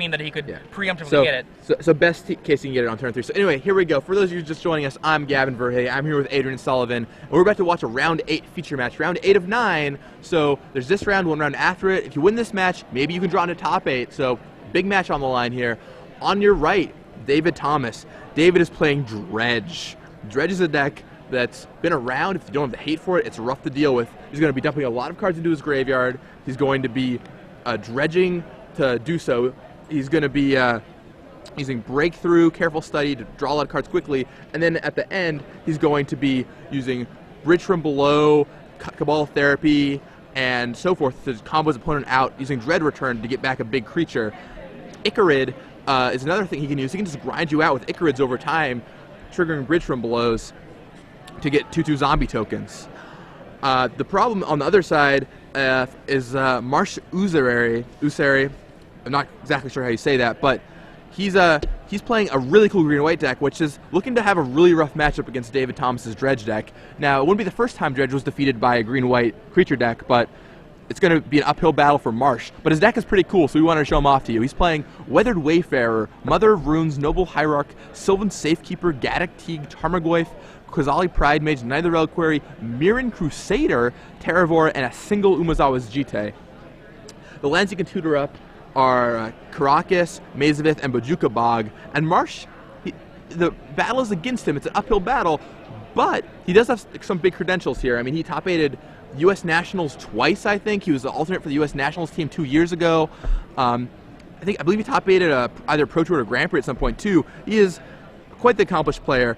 mean that he could preemptively get it. So best case you can get it on turn 3. So anyway, here we go. For those of you just joining us, I'm Gavin Verhey. I'm here with Adrian Sullivan. And we're about to watch a round 8 feature match, round 8 of 9. So there's this round, one round after it. If you win this match, maybe you can draw into top 8. So big match on the line here. On your right, David Thomas. David is playing Dredge. Dredge is a deck that's been around. If you don't have the hate for it, it's rough to deal with. He's going to be dumping a lot of cards into his graveyard. He's going to be dredging to do so. He's going to be using Breakthrough, Careful Study to draw a lot of cards quickly, and then at the end, he's going to be using Bridge from Below, Cabal Therapy, and so forth to combo his opponent out, using Dread Return to get back a big creature. Icarid is another thing he can use. He can just grind you out with Icarids over time, triggering Bridge from Belows to get 2/2 zombie tokens. The problem on the other side is Marsh Usary. I'm not exactly sure how you say that, but he's playing a really cool green-white deck, which is looking to have a really rough matchup against David Thomas's Dredge deck. Now, it wouldn't be the first time Dredge was defeated by a green-white creature deck, but it's going to be an uphill battle for Marsh. But his deck is pretty cool, so we wanted to show him off to you. He's playing Weathered Wayfarer, Mother of Runes, Noble Hierarch, Sylvan Safekeeper, Gaddock Teague, Tarmogoyf, Quasali Pridemage, Neither Reliquary, Mirren Crusader, Terravor, and a single Umezawa's Jite. The lands you can tutor up are Karakas, Mazavith, and Bojuka Bog. And Marsh, the battle is against him. It's an uphill battle, but he does have some big credentials here. I mean, he top-8'd U.S. Nationals twice, I think. He was the alternate for the U.S. Nationals team 2 years ago. I believe he top-8'd either Pro Tour or Grand Prix at some point, too. He is quite the accomplished player.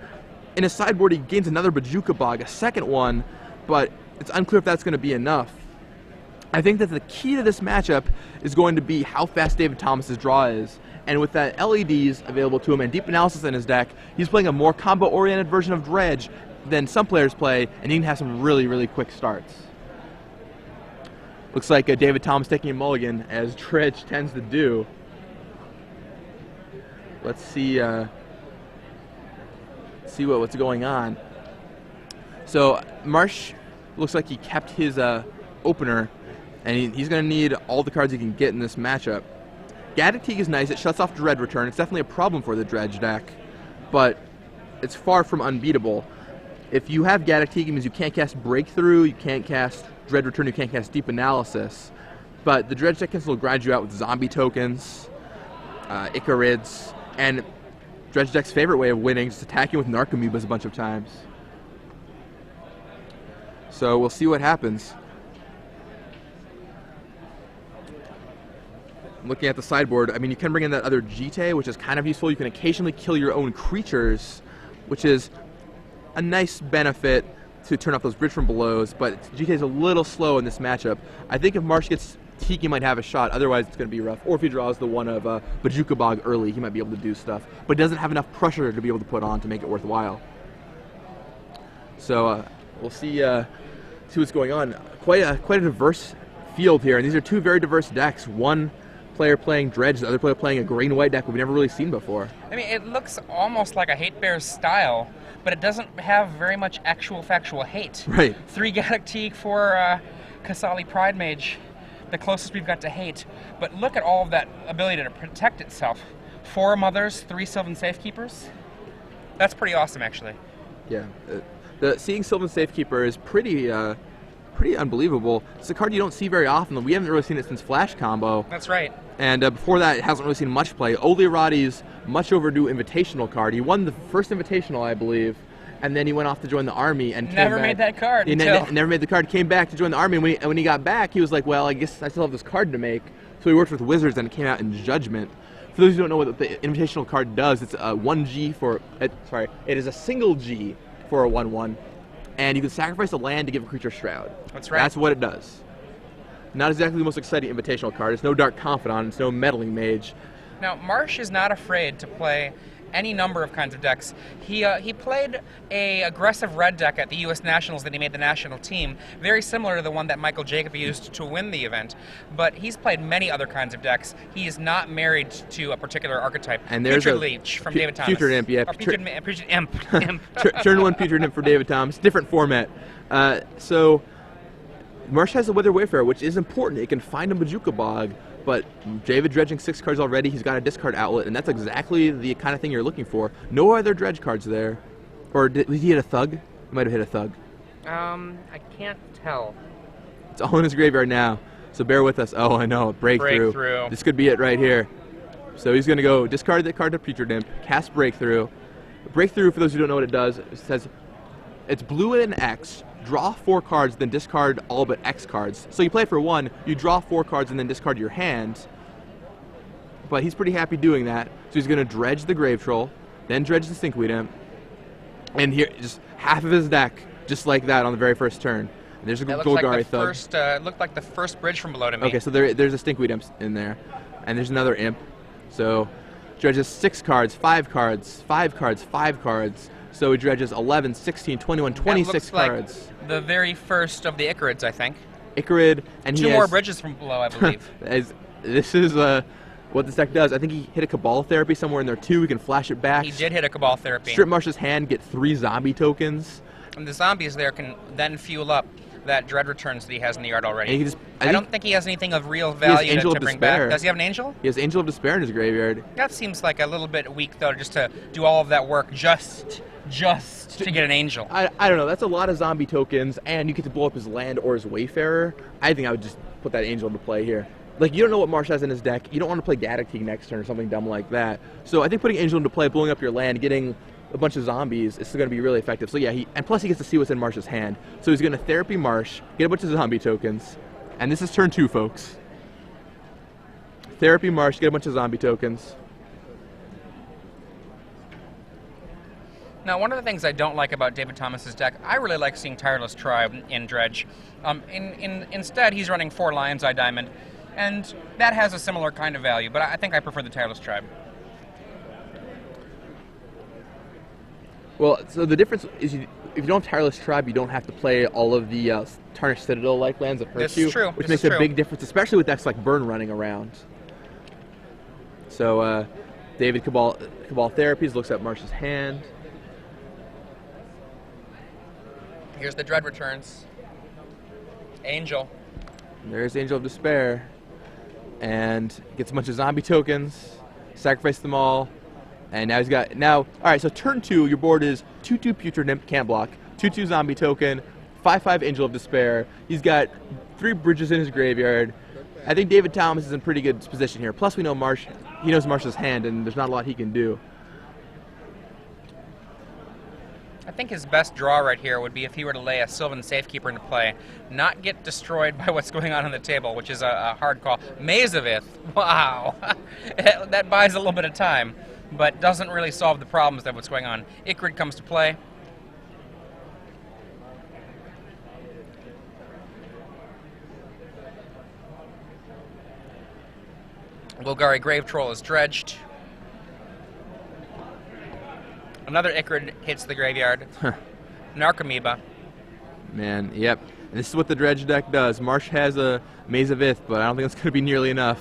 In his sideboard, he gains another Bojuka Bog, a second one, but it's unclear if that's going to be enough. I think that the key to this matchup is going to be how fast David Thomas's draw is. And with that LEDs available to him and Deep Analysis in his deck, he's playing a more combo-oriented version of Dredge than some players play, and he can have some really, really quick starts. Looks like David Thomas taking a mulligan, as Dredge tends to do. Let's see what's going on. So Marsh looks like he kept his opener, and he's going to need all the cards he can get in this matchup. Gaddock Teague is nice. It shuts off Dread Return. It's definitely a problem for the Dredge deck, but it's far from unbeatable. If you have Gaddock Teague, it means you can't cast Breakthrough, you can't cast Dread Return, you can't cast Deep Analysis. But the Dredge deck can still grind you out with zombie tokens, Icarids, and Dredge deck's favorite way of winning is attacking with Narcomoebas a bunch of times. So we'll see what happens. I'm looking at the sideboard. I mean, you can bring in that other Jite, which is kind of useful. You can occasionally kill your own creatures, which is a nice benefit to turn off those Bridge from Belows, but Jite is a little slow in this matchup. I think if Marsh gets Teak, he might have a shot. Otherwise, it's going to be rough. Or if he draws the one of Bojuka Bog early, he might be able to do stuff. But he doesn't have enough pressure to be able to put on to make it worthwhile. So we'll see what's going on. Quite a diverse field here, and these are two very diverse decks. One player playing Dredge, the other player playing a green-white deck we've never really seen before. I mean, it looks almost like a Hate Bear's style, but it doesn't have very much actual factual hate. Right. 3 Gaddock Teague, 4 Quasali Pridemage, the closest we've got to hate. But look at all of that ability to protect itself. 4 Mothers, 3 Sylvan Safekeepers. That's pretty awesome, actually. Yeah. Seeing Sylvan Safekeeper is pretty unbelievable. It's a card you don't see very often. We haven't really seen it since Flash Combo. That's right. And before that, it hasn't really seen much play. Oliarati's much overdue Invitational card. He won the first Invitational, I believe, and then he went off to join the Army and never made that card. He never made the card, came back to join the Army, and when he got back, he was like, well, I guess I still have this card to make. So he worked with Wizards, and it came out in Judgment. For those who don't know what the Invitational card does, it's a 1G for, it is a single G for a 1/1. And you can sacrifice a land to give a creature Shroud. That's right. That's what it does. Not exactly the most exciting Invitational card. It's no Dark Confidant. It's no Meddling Mage. Now, Marsh is not afraid to play any number of kinds of decks. He played a aggressive red deck at the U.S. Nationals that he made the national team, very similar to the one that Michael Jacob used to win the event. But he's played many other kinds of decks. He is not married to a particular archetype. And there's Putrid Leech from David Thomas. Putrid Imp, yeah. Putrid Imp. Turn 1 Putrid Imp for David Thomas. Different format. So Marsh has a Weathered Wayfarer, which is important. It can find a Bojuka Bog, But David dredging 6 cards already. He's got a discard outlet, and that's exactly the kind of thing you're looking for. No other dredge cards there. Or did he hit a thug? He might have hit a thug. I can't tell. It's all in his graveyard now, so bear with us. Oh, I know, breakthrough. This could be it right here. So he's going to go discard that card to Future Dimp, cast Breakthrough. Breakthrough, for those who don't know what it does, it says it's blue and X, draw 4 cards, then discard all but X cards. So you play for 1, you draw 4 cards and then discard your hand. But he's pretty happy doing that. So he's going to dredge the Grave Troll, then dredge the Stinkweed Imp, and here, just half of his deck, just like that on the very first turn. And there's a Golgari Thug. Looked like the first bridge from below to me. Okay, so there's a Stinkweed Imp in there, and there's another Imp. So dredges 6 cards, 5 cards, 5 cards, 5 cards. So he dredges 11, 16, 21, 26 cards. Like the very first of the Icarids, I think. Icarid, and 2 more bridges from below, I believe. This is what this deck does. I think he hit a Cabal Therapy somewhere in there too. We can flash it back. He did hit a Cabal Therapy. Strip Marsh's hand, get 3 zombie tokens. And the zombies there can then fuel up that Dread Returns that he has in the yard already. And I don't think he has anything of real value to bring back. Does he have an Angel? He has Angel of Despair in his graveyard. That seems like a little bit weak, though, just to do all of that work just to get an Angel. I don't know. That's a lot of zombie tokens, and you get to blow up his land or his Wayfarer. I think I would just put that Angel into play here. Like, you don't know what Marsh has in his deck. You don't want to play Gaddock King next turn or something dumb like that. So I think putting Angel into play, blowing up your land, getting a bunch of zombies is going to be really effective. So yeah, and plus he gets to see what's in Marsh's hand. So he's going to Therapy Marsh, get a bunch of zombie tokens, and this is turn 2, folks. Therapy Marsh, get a bunch of zombie tokens. Now, one of the things I don't like about David Thomas's deck, I really like seeing Tireless Tribe in Dredge. Instead, he's running 4 Lion's Eye Diamond, and that has a similar kind of value, but I think I prefer the Tireless Tribe. Well, so the difference is if you don't have Tireless Tribe, you don't have to play all of the Tarnished Citadel-like lands that hurt you, which makes a big difference, especially with decks like Burn running around. So David Cabal Therapies looks at Marsh's hand. Here's the Dread Returns. Angel. And there's Angel of Despair. And gets a bunch of zombie tokens, sacrifice them all. And now he's got, all right, so turn 2, your board is 2/2 Putrid Imp, can't block, 2/2 zombie token, 5/5 Angel of Despair. He's got 3 bridges in his graveyard. I think David Thomas is in pretty good position here. Plus we know Marsh, he knows Marsh's hand, and there's not a lot he can do. I think his best draw right here would be if he were to lay a Sylvan Safekeeper into play, not get destroyed by what's going on the table, which is a hard call. Mazavith, wow. That buys a little bit of time, but doesn't really solve the problems of what's going on. Icarid comes to play. Golgari Grave Troll is dredged. Another Icarid hits the graveyard. Narcomoeba. Man, yep. And this is what the dredge deck does. Marsh has a Maze of Ith, but I don't think it's going to be nearly enough.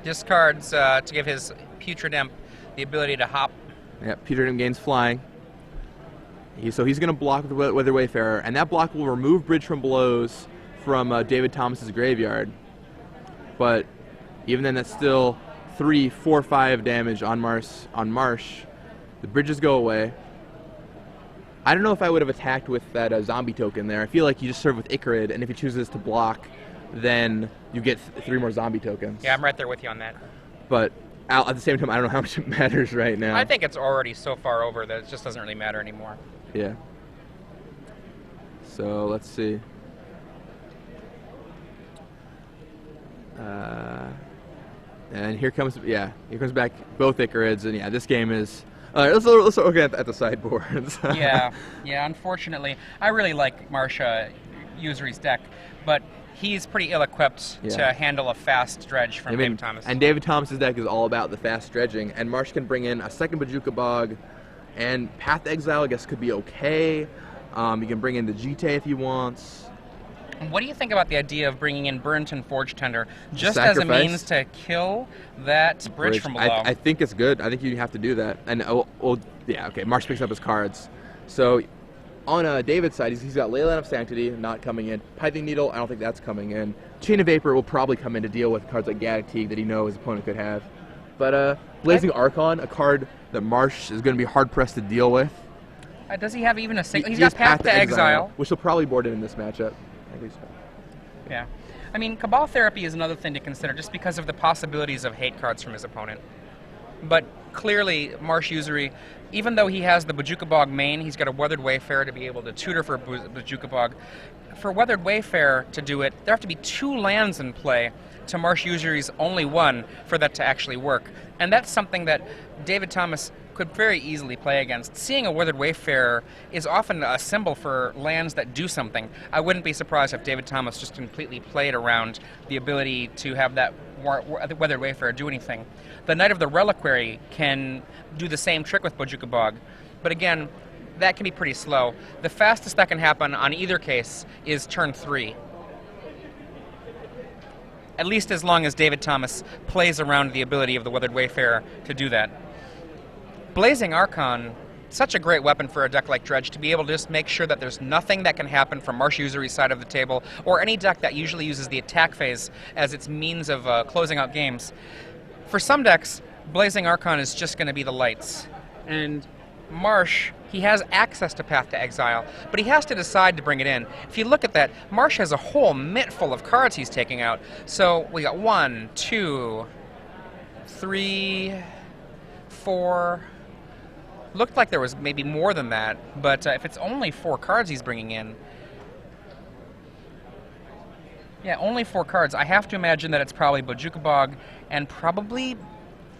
Discards to give his Putrid Imp the ability to hop. Yep, Putrid Imp gains flying. So he's going to block with Weather Wayfarer, and that block will remove Bridge from Blows from David Thomas's graveyard. But even then, that's still 3, 4, 5 damage on Marsh. The bridges go away. I don't know if I would have attacked with that zombie token there. I feel like you just serve with Icarid, and if he chooses to block, then you get 3 more zombie tokens. Yeah, I'm right there with you on that. But at the same time, I don't know how much it matters right now. I think it's already so far over that it just doesn't really matter anymore. Yeah. So let's see. And here comes back both Icarids, and yeah, this game is. Let's look at the sideboards. yeah, unfortunately, I really like Marsh Usary's deck, but he's pretty ill-equipped to handle a fast dredge from David Thomas. And David Thomas's deck is all about the fast dredging, and Marsh can bring in a second Bajuka Bog, and Path Exile, I guess, could be okay. You can bring in the Jite if he wants. What do you think about the idea of bringing in Burrington Forge Tender just as a means to kill that bridge from below? I think it's good. I think you have to do that. And Marsh picks up his cards. So on David's side, he's got Leyline of Sanctity not coming in. Pithing Needle, I don't think that's coming in. Chain of Vapor will probably come in to deal with cards like Gaddock Teeg that he knows his opponent could have. But Blazing Archon, a card that Marsh is going to be hard-pressed to deal with. Does he have even a single? He's He has got Path to Exile. which will probably board him in this matchup. I think so. Yeah. I mean, Cabal Therapy is another thing to consider just because of the possibilities of hate cards from his opponent. But clearly, Marsh Usary, even though he has the Bojuka Bog main, he's got a Weathered Wayfarer to be able to tutor for Bojuka Bog. For Weathered Wayfarer to do it, there have to be 2 lands in play to Marsh Usary's only 1 for that to actually work. And that's something that David Thomas could very easily play against. Seeing a Weathered Wayfarer is often a symbol for lands that do something. I wouldn't be surprised if David Thomas just completely played around the ability to have that Weathered Wayfarer do anything. The Knight of the Reliquary can do the same trick with Bojuka Bog, but again, that can be pretty slow. The fastest that can happen on either case is turn 3. At least as long as David Thomas plays around the ability of the Weathered Wayfarer to do that. Blazing Archon, such a great weapon for a deck like Dredge to be able to just make sure that there's nothing that can happen from Marsh Usary's side of the table, or any deck that usually uses the attack phase as its means of closing out games. For some decks, Blazing Archon is just going to be the lights. And Marsh, he has access to Path to Exile, but he has to decide to bring it in. If you look at that, Marsh has a whole mitt full of cards he's taking out. So we got 1, 2, 3, 4... Looked like there was maybe more than that, but if it's only 4 cards he's bringing in... Yeah, only 4 cards. I have to imagine that it's probably Bojuka Bog and probably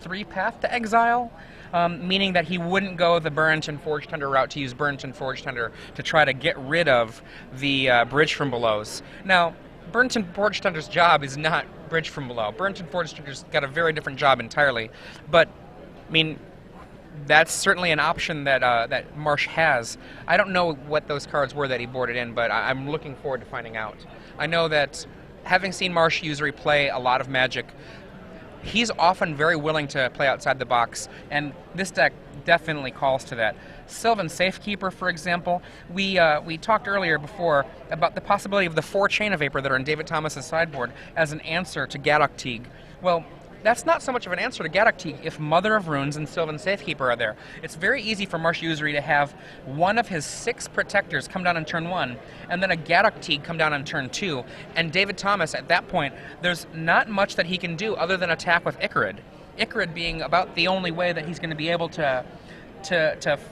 3 Path to Exile, meaning that he wouldn't go the Burnt and Forged Tender route to use Burnt and Forged Tender to try to get rid of the Bridge from Belows. Now, Burnt and Forged Tender's job is not Bridge from Below. Burnt and Forged Tender's got a very different job entirely, but, I mean, that's certainly an option that that Marsh has. I don't know what those cards were that he boarded in, but I'm looking forward to finding out. I know that having seen Marsh Usary play a lot of Magic, he's often very willing to play outside the box, and this deck definitely calls to that. Sylvan Safekeeper, for example, we talked earlier before about the possibility of the 4 Chain of Vapor that are in David Thomas's sideboard as an answer to Gaddock Teeg. Well, that's not so much of an answer to Gaddock Teeg if Mother of Runes and Sylvan Safekeeper are there. It's very easy for Marsh Usary to have one of his 6 protectors come down on turn 1, and then a Gaddock Teeg come down on turn 2, and David Thomas, at that point, there's not much that he can do other than attack with Icarid. Icarid being about the only way that he's going to be able to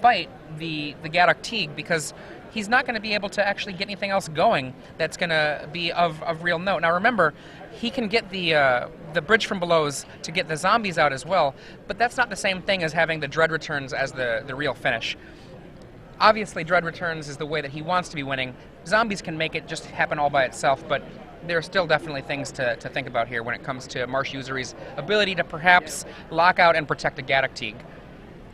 fight the Gaddock Teeg, because he's not going to be able to actually get anything else going that's going to be of real note. Now remember, he can get the Bridge from Belows to get the zombies out as well, but that's not the same thing as having the Dread Returns as the real finish. Obviously, Dread Returns is the way that he wants to be winning. Zombies can make it just happen all by itself, but there are still definitely things to think about here when it comes to Marsh Usary's ability to perhaps lock out and protect a Gaddock Teeg.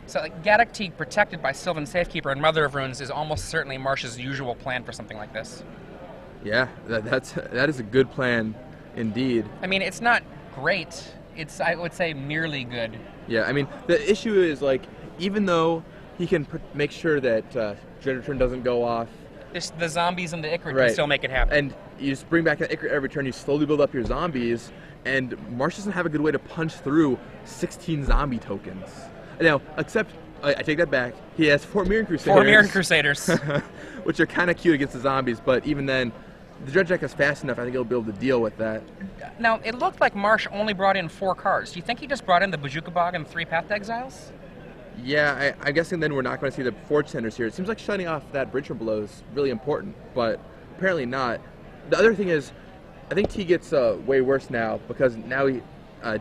So like, Gaddock Teeg protected by Sylvan Safekeeper and Mother of Runes is almost certainly Marsh's usual plan for something like this. Yeah, that is a good plan indeed. I mean, it's not great. It's, I would say, merely good. Yeah, I mean, the issue is, like, even though he can make sure that Dread Return doesn't go off, the zombies and the Icarid can still make it happen. And you just bring back that Icarid every turn, you slowly build up your zombies, and Marsh doesn't have a good way to punch through 16 zombie tokens. Now, except, I take that back, he has 4 Mirran Crusaders. 4 Mirran Crusaders. Which are kind of cute against the zombies, but even then, the Dredge deck is fast enough, I think he'll be able to deal with that. Now, it looked like Marsh only brought in 4 cards. Do you think he just brought in the Bojuka Bog and 3 Path to Exiles? Yeah, I'm guessing then we're not going to see the Forge Tenders here. It seems like shutting off that Bridge from Below is really important, but apparently not. The other thing is, I think T gets way worse now, because now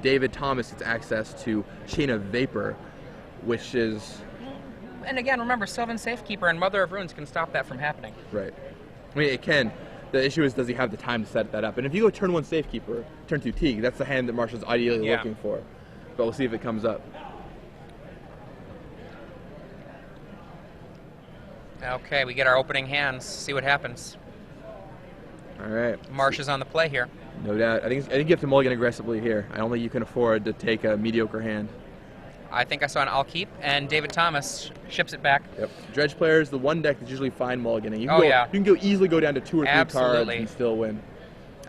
David Thomas gets access to Chain of Vapor, which is... And again, remember, Sylvan Safekeeper and Mother of Runes can stop that from happening. Right. I mean, it can. The issue is, does he have the time to set that up? And if you go turn 1 Safekeeper, turn 2 Teague, that's the hand that Marsh is ideally looking for. But we'll see if it comes up. Okay, we get our opening hands. See what happens. All right. Marsh is on the play here. No doubt. I think you have to mulligan aggressively here. I don't think you can afford to take a mediocre hand. I think I saw an I'll keep, and David Thomas ships it back. Yep. Dredge players, the one deck that's usually fine mulliganing. You can easily go down to 2 or 3 cards and still win.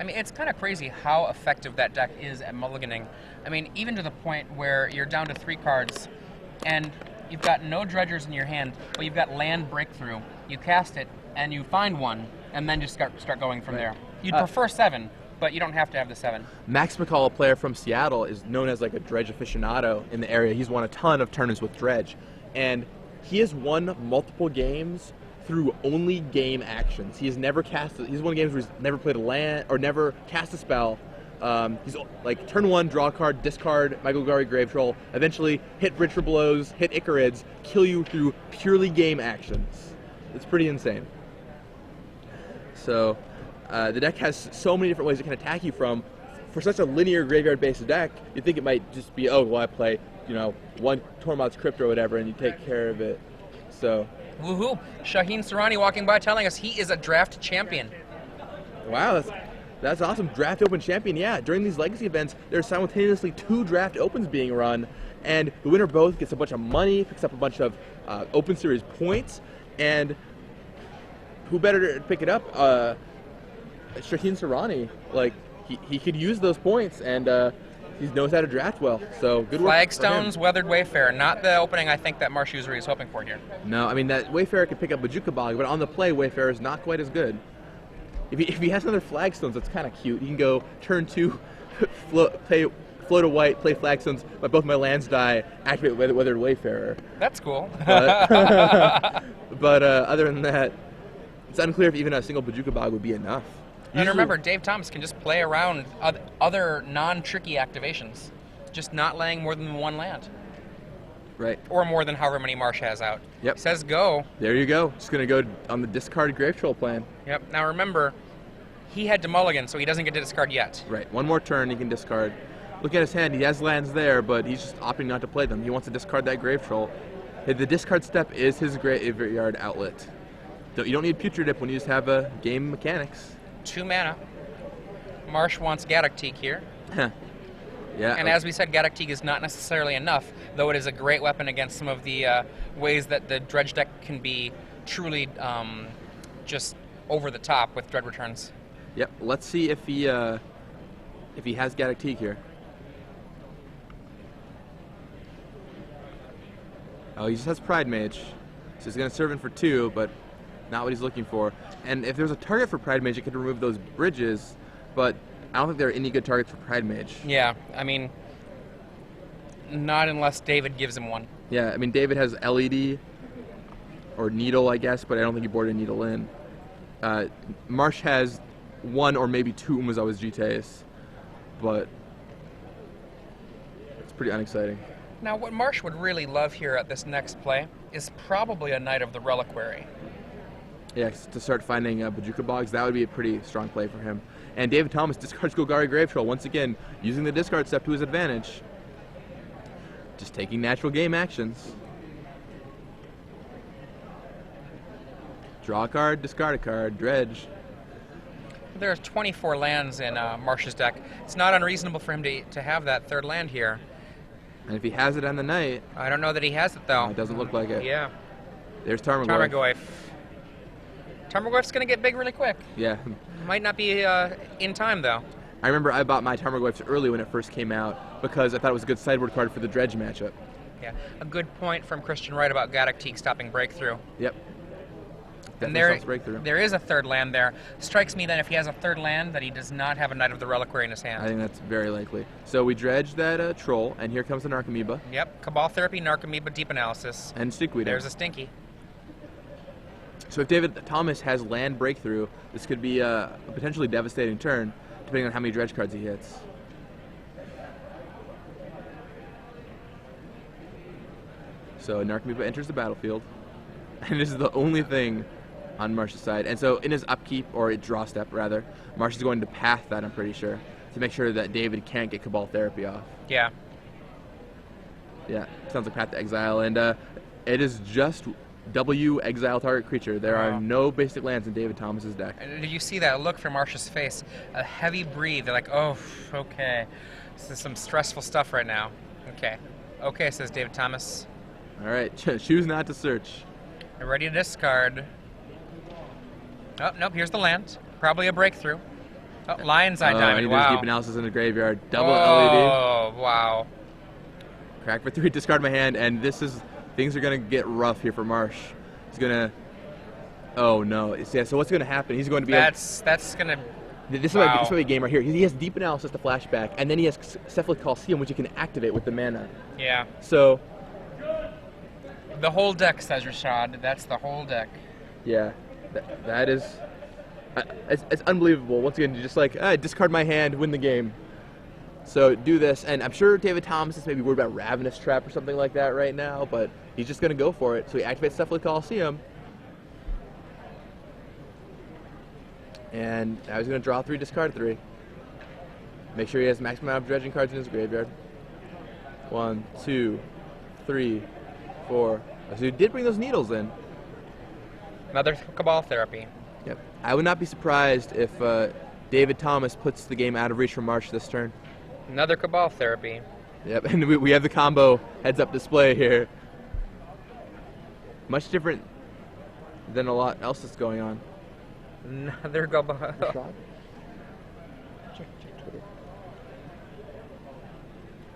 I mean, it's kind of crazy how effective that deck is at mulliganing. I mean, even to the point where you're down to 3 cards, and you've got no dredgers in your hand, but you've got land breakthrough. You cast it, and you find one, and then just start going from there. You'd prefer 7, but you don't have to have the 7. Max McCall, a player from Seattle, is known as like a dredge aficionado in the area. He's won a ton of tournaments with dredge, and he has won multiple games through only game actions. He's won games where he's never played a land or never cast a spell. He's like turn 1, draw a card, discard Michael Gari Grave Troll, eventually hit Bridge for Blows, hit Icarids, kill you through purely game actions. It's pretty insane. So the deck has so many different ways it can attack you from. For such a linear graveyard-based deck, you'd think it might just be, oh, well, I play, one Tormod's Crypt or whatever, and you take care of it. So. Woohoo! Shaheen Sarani walking by telling us he is a draft champion. Wow, that's awesome. Draft Open champion, yeah. During these Legacy events, there's simultaneously 2 Draft Opens being run, and the winner both gets a bunch of money, picks up a bunch of Open Series points, and who better to pick it up? Shaheen Sarani. Like, he could use those points, and he knows how to draft well. So good work. Flagstones, Weathered Wayfarer, not the opening I think that Marsh Usary is hoping for here. No, I mean that Wayfarer could pick up Bajuka Bog, but on the play, Wayfarer is not quite as good. If he has another Flagstones, that's kind of cute. He can go turn 2, float a white, play Flagstones, but both my lands die, activate Weathered Wayfarer. That's cool. But other than that, it's unclear if even a single Bajuka Bog would be enough. And remember, Dave Thomas can just play around other non-tricky activations, just not laying more than 1 land. Right. Or more than however many Marsh has out. Yep. Says go. There you go. Just going to go on the discard Grave Troll plan. Yep. Now remember, he had to mulligan, so he doesn't get to discard yet. Right. One more turn, he can discard. Look at his hand. He has lands there, but he's just opting not to play them. He wants to discard that Grave Troll. The discard step is his graveyard outlet. So you don't need Putrid Dip when you just have a game mechanics. 2 mana. Marsh wants Gaddock here. Yeah. And as we said, Gaddock is not necessarily enough, though it is a great weapon against some of the ways that the dredge deck can be truly just over the top with dread returns. Yep. Let's see if he has Gaddock here. Oh, he just has Pride Mage, so he's going to serve in for 2, but not what he's looking for. And if there's a target for Pride Mage, it could remove those bridges, but I don't think there are any good targets for Pride Mage. Yeah, I mean, not unless David gives him one. Yeah, I mean, David has LED, or Needle, I guess, but I don't think he boarded Needle in. Marsh has 1 or maybe 2 Umezawa's Jitaeus, but it's pretty unexciting. Now, what Marsh would really love here at this next play is probably a Knight of the Reliquary. Yeah, to start finding Bajuka Bogs, that would be a pretty strong play for him. And David Thomas discards Golgari Grave Troll, once again, using the discard step to his advantage. Just taking natural game actions. Draw a card, discard a card, dredge. There's 24 lands in Marsh's deck. It's not unreasonable for him to have that 3rd land here. And if he has it on the night... I don't know that he has it, though. It doesn't look like it. Yeah. There's Tarmogoyf. Tarmogoyf's going to get big really quick. Yeah. Might not be in time, though. I remember I bought my Tarmogoyfs early when it first came out because I thought it was a good sideboard card for the dredge matchup. Yeah. A good point from Christian Wright about Gaddock stopping breakthrough. Yep. And there is a 3rd land there. Strikes me that if he has a 3rd land, that he does not have a Knight of the Reliquary in his hand. I think that's very likely. So we dredge that Troll, and here comes the Narcomoeba. Yep, Cabal Therapy, Narcomoeba, Deep Analysis. And Stinkweed. There's a Stinky. So if David Thomas has land breakthrough, this could be a potentially devastating turn, depending on how many dredge cards he hits. So Narcomoeba enters the battlefield, and this is the only thing on Marsh's side. And so in his upkeep, or draw step rather, Marsh is going to path that, I'm pretty sure, to make sure that David can't get Cabal Therapy off. Yeah. Yeah, sounds like Path to Exile, and it is just W exile target creature. There are no basic lands in David Thomas's deck. Did you see that look from Marsh's face? A heavy breathe. They're like, oh, okay. This is some stressful stuff right now. Okay. Okay, says David Thomas. All right, choose not to search. They're ready to discard. Oh, nope, here's the land. Probably a breakthrough. Oh, Lion's Eye And Diamond, he does deep wow. analysis in the graveyard. Double LED. Oh, wow. Crack for 3, discard my hand, and things are gonna get rough here for Marsh. He's gonna. Oh no! Yeah. So what's gonna happen? He's going to be. That's gonna. This Wow. might be a game right here. He has deep analysis to flashback, and then he has Cephalid Coliseum, which he can activate with the mana. Yeah. So. The whole deck, says Rashad. That's the whole deck. Yeah, that is. It's unbelievable. Once again, you just like discard my hand, win the game. So do this, and I'm sure David Thomas is maybe worried about Ravenous Trap or something like that right now, but he's just gonna go for it. So he activates Cephalid Coliseum, and now he's gonna draw 3, discard 3. Make sure he has maximum amount of dredging cards in his graveyard. 1, 2, 3, 4. So he did bring those needles in. Another Cabal Therapy. Yep. I would not be surprised if David Thomas puts the game out of reach from Marsh this turn. Another Cabal Therapy. Yep, and we have the combo heads-up display here. Much different than a lot else that's going on. Another Cabal.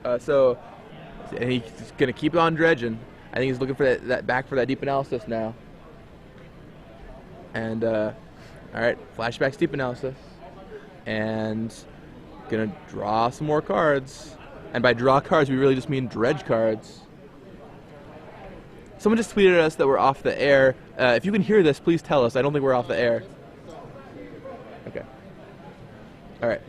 And he's gonna keep on dredging. I think he's looking for that back for that deep analysis now. And all right, flashback's deep analysis, and gonna draw some more cards. And by draw cards, we really just mean dredge cards. Someone just tweeted at us that we're off the air. If you can hear this, please tell us. I don't think we're off the air. Okay. All right.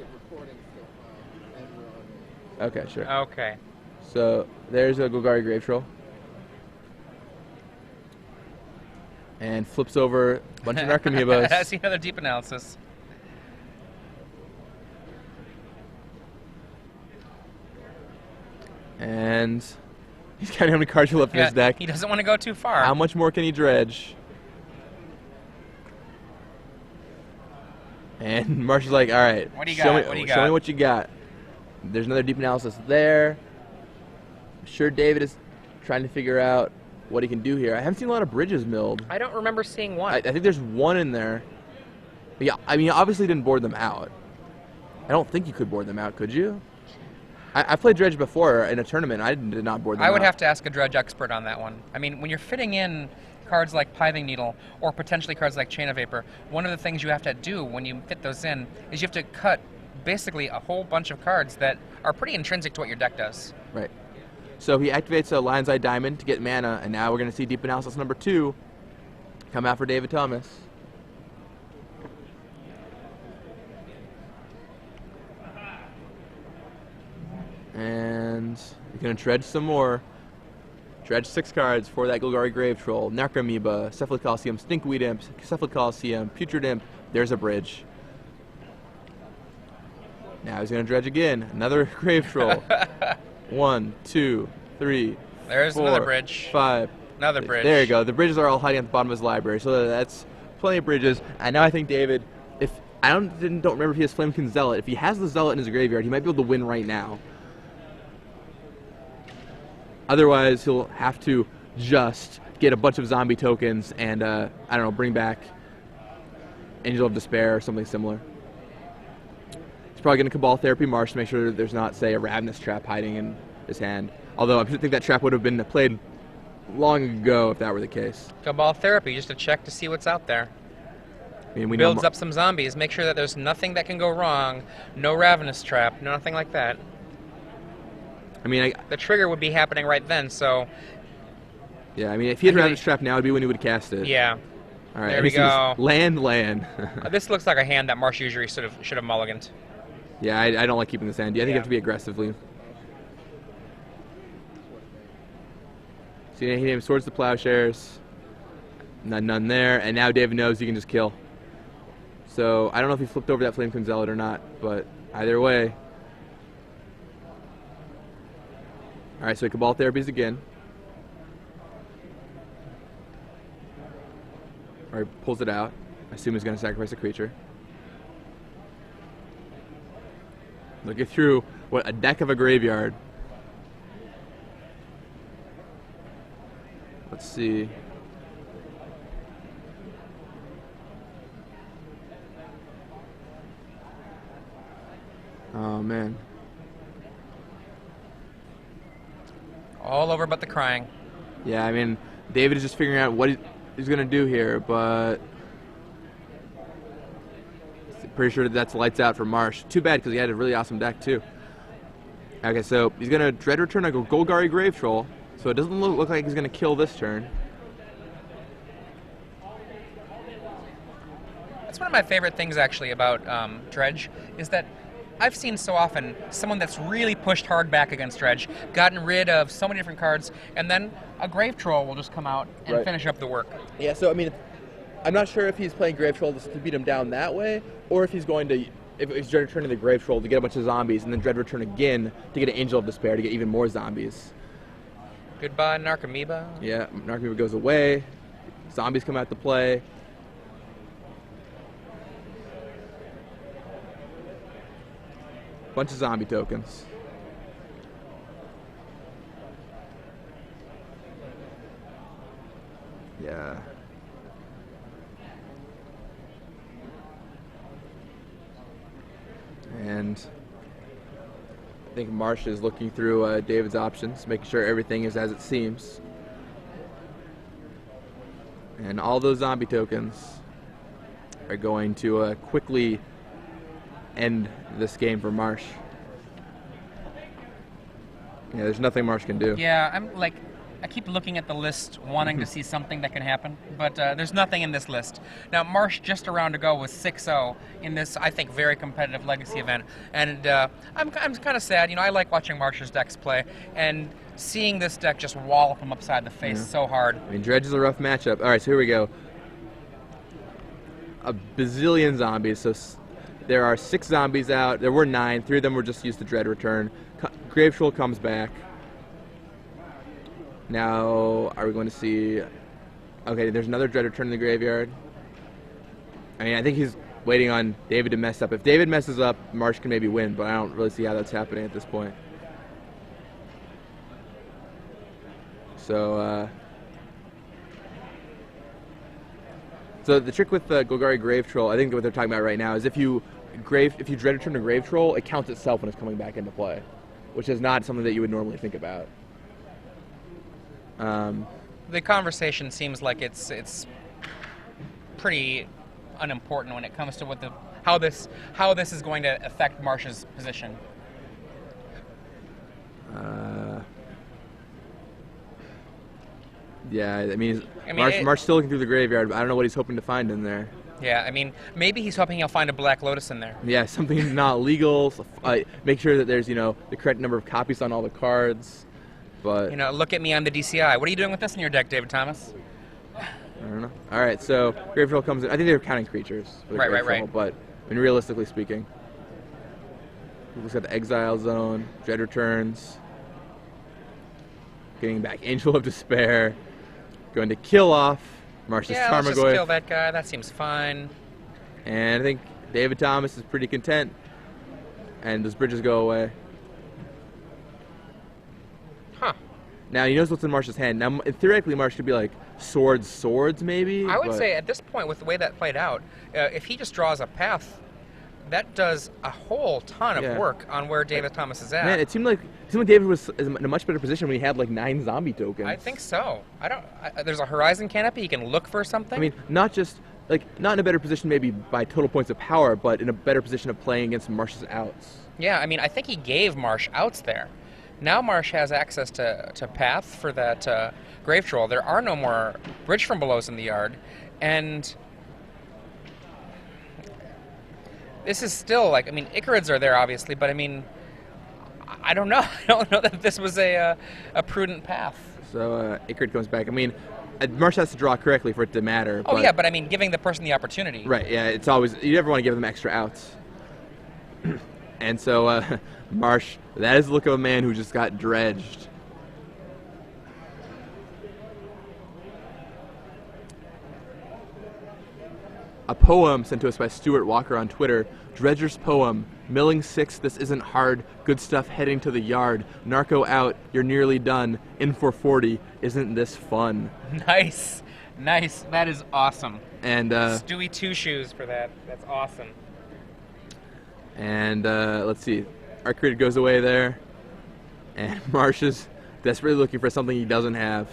Okay, sure. Okay. So there's a Golgari Grave Troll. And flips over a bunch of Narcomoebas. I see another Deep Analysis. And he's counting how many cards are left in his deck. He doesn't want to go too far. How much more can he dredge? And Marsh is like, all right, What do you show got? me, What do you show me got? what you got. There's another deep analysis there. I'm sure David is trying to figure out what he can do here. I haven't seen a lot of bridges milled. I don't remember seeing one. I think there's one in there. But yeah, I mean, obviously didn't board them out. I don't think you could board them out, could you? I played dredge before in a tournament. I did not board them out. I would have to ask a dredge expert on that one. I mean, when you're fitting in cards like Pithing Needle or potentially cards like Chain of Vapor, one of the things you have to do when you fit those in is you have to cut basically a whole bunch of cards that are pretty intrinsic to what your deck does. Right. So he activates a Lion's Eye Diamond to get mana, and now we're going to see Deep Analysis number 2 come out for David Thomas. And he's going to dredge some more. Dredge 6 cards for that Golgari Grave Troll, Narcomoeba, Cephalid Coliseum, Stinkweed Imp, Cephalid Coliseum, Putrid Imp. There's a bridge. Now he's going to dredge again. Another Grave Troll. 1, 2, 3, There's 4, another bridge. 5. Another bridge. There you go. The bridges are all hiding at the bottom of his library, so that's plenty of bridges. And now I think David, if I don't remember if he has Flamekin Zealot. If he has the Zealot in his graveyard, he might be able to win right now. Otherwise, he'll have to just get a bunch of zombie tokens and, I don't know, bring back Angel of Despair or something similar. He's probably going to Cabal Therapy Marsh to make sure there's not, say, a Ravenous Trap hiding in his hand. Although I think that trap would have been played long ago if that were the case. Cabal Therapy, just to check to see what's out there. I mean, we Builds up some zombies, make sure that there's nothing that can go wrong, no Ravenous Trap, nothing like that. I mean, the trigger would be happening right then, so... Yeah, I mean, if he had Ravenous Trap now, it'd be when he would cast it. Yeah. All right, there we go. Land. This looks like a hand that Marsh usually should have mulliganed. Yeah, I don't like keeping this hand. I think you have to be aggressively. See, he named Swords to Plowshares. None there, and now David knows he can just kill. So I don't know if he flipped over that Flamekin Zealot or not, but either way. All right, so Cabal Therapies again. All right, pulls it out. I assume he's going to sacrifice a creature. Look it through what a deck of a graveyard. Let's see. Oh, man. All over but the crying. Yeah, I mean, David is just figuring out what he's going to do here, but pretty sure that's lights out for Marsh. Too bad, because he had a really awesome deck, too. Okay, so he's going to Dread Return a Golgari Grave Troll, so it doesn't look like he's going to kill this turn. That's one of my favorite things, actually, about Dredge, is that I've seen so often someone that's really pushed hard back against Dredge, gotten rid of so many different cards, and then a Grave Troll will just come out and finish up the work. Yeah, so I mean, I'm not sure if he's playing Grave Troll to beat him down that way, or if he's going to, if he's Dread Returning the Grave Troll to get a bunch of zombies, and then Dread Return again to get an Angel of Despair to get even more zombies. Goodbye, Narcomoeba. Yeah, Narcomoeba goes away, zombies come out to play. Bunch of zombie tokens. Yeah. And I think Marsh is looking through David's options, making sure everything is as it seems. And all those zombie tokens are going to quickly end this game for Marsh. Yeah, there's nothing Marsh can do. Yeah, I keep looking at the list, wanting to see something that can happen, but there's nothing in this list. Now, Marsh just a round ago was 6-0 in this, I think, very competitive Legacy event, and I'm kind of sad. You know, I like watching Marsh's decks play, and seeing this deck just wallop him upside the face so hard. I mean, Dredge is a rough matchup. All right, so here we go. A bazillion zombies, so there are 6 zombies out. There were 9. 3 of them were just used to Dread Return. Grave Troll comes back. Now, are we going to see... Okay, there's another Dread Return in the graveyard. I mean, I think he's waiting on David to mess up. If David messes up, Marsh can maybe win, but I don't really see how that's happening at this point. So, so the trick with the Golgari Grave Troll, I think what they're talking about right now, is if you Dread Return a Grave Troll, it counts itself when it's coming back into play, which is not something that you would normally think about. The conversation seems like it's pretty unimportant when it comes to how this is going to affect Marsh's position. Yeah, I mean Marsh's still looking through the graveyard, but I don't know what he's hoping to find in there. Yeah, I mean, maybe he's hoping he'll find a Black Lotus in there. Yeah, something not legal. Make sure that there's, the correct number of copies on all the cards. But look at me on the DCI. What are you doing with this in your deck, David Thomas? I don't know. All right, so Grave Troll comes in. I think they're counting creatures. Right. But I mean, realistically speaking, looks at the Exile Zone, Dread Returns, getting back Angel of Despair, going to kill off Marsh's Tarmogoyf. Let's just kill that guy. That seems fine. And I think David Thomas is pretty content. And those bridges go away. Huh. Now, he knows what's in Marsh's hand. Now, theoretically, Marsh could be like swords, maybe? I would say at this point, with the way that played out, if he just draws a path, that does a whole ton of work on where David Thomas is at. Man, it seemed like David was in a much better position when he had like 9 zombie tokens. I think so. There's a Horizon Canopy. He can look for something. I mean, not in a better position maybe by total points of power, but in a better position of playing against Marsh's outs. Yeah, I mean, I think he gave Marsh outs there. Now Marsh has access to path for that Grave Troll. There are no more Bridge from Belows in the yard, and this is still Icarids are there obviously, but I mean, I don't know. I don't know that this was a prudent path. So Icarid comes back. I mean, Marsh has to draw correctly for it to matter. Oh yeah, but I mean, giving the person the opportunity. Right. Yeah, it's always, you never want to give them extra outs. And so Marsh, that is the look of a man who just got dredged. A poem sent to us by Stuart Walker on Twitter. Dredger's poem. Milling 6, this isn't hard. Good stuff heading to the yard. Narco out, you're nearly done. In for 40, isn't this fun? Nice. That is awesome. And Stewie Two Shoes for that. That's awesome. And let's see. Our creator goes away there. And Marsh is desperately looking for something he doesn't have.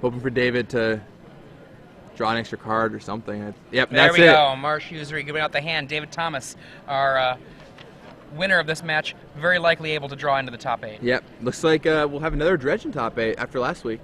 Hoping for David to draw an extra card or something. Yep, there that's we it. go. Marsh Usary giving out the hand. David Thomas, our winner of this match, very likely able to draw into the top 8. Yep, looks like we'll have another dredge in top 8 after last week.